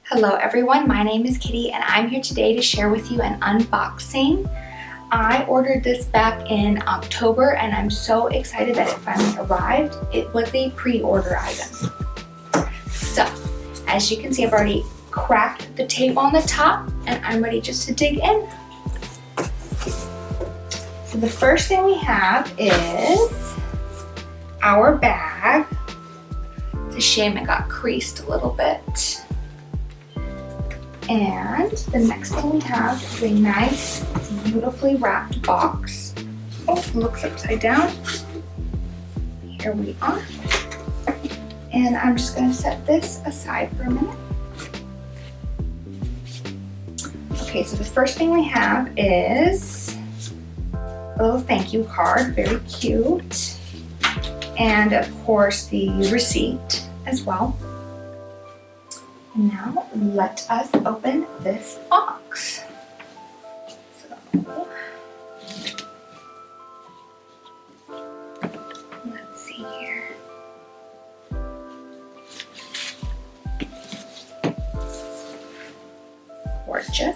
Hello everyone, my name is Kitty and I'm here today to share with you an unboxing. I ordered this back in October and I'm so excited that it finally arrived. It was a pre-order item. So, as you can see, I've already cracked the tape on the top and I'm ready just to dig in. So the first thing we have is our bag. It's a shame it got creased a little bit. And the next thing we have is a nice, beautifully wrapped box. Oh, it looks upside down. Here we are. And I'm just going to set this aside for a minute. Okay, so the first thing we have is a little thank you card, very cute. And of course the receipt as well. Now, let us open this box. So, let's see here. Gorgeous.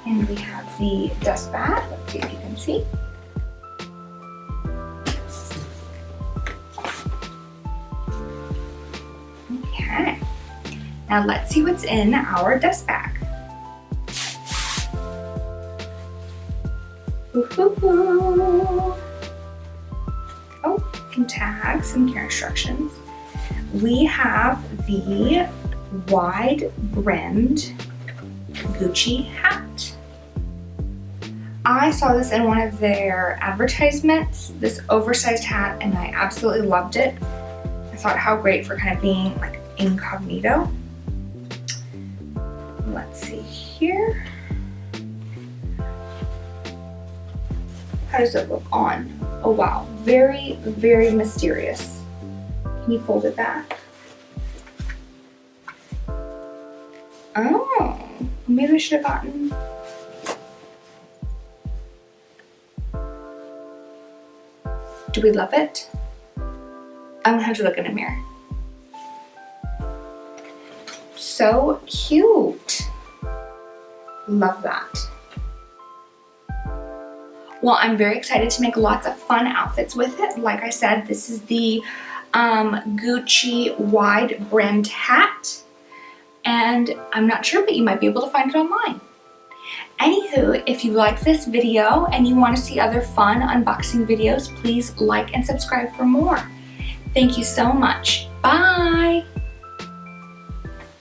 And we have the dust bag. Let's see if you can see. Okay. Now let's see what's in our dust bag. Ooh. Oh, some tags, some care instructions. We have the wide brimmed Gucci hat. I saw this in one of their advertisements, this oversized hat, and I absolutely loved it. I thought how great for kind of being like incognito. Let's see here. How does it look on? Oh wow, very, very mysterious. Can you fold it back? Oh, maybe I should have gotten. Do we love it? I'm gonna have to look in a mirror. So cute. Love that. Well, I'm very excited to make lots of fun outfits with it. Like I said, this is the Gucci Wide Brimmed Hat. And I'm not sure, but you might be able to find it online. Anywho, if you like this video and you want to see other fun unboxing videos, please like and subscribe for more. Thank you so much. Bye!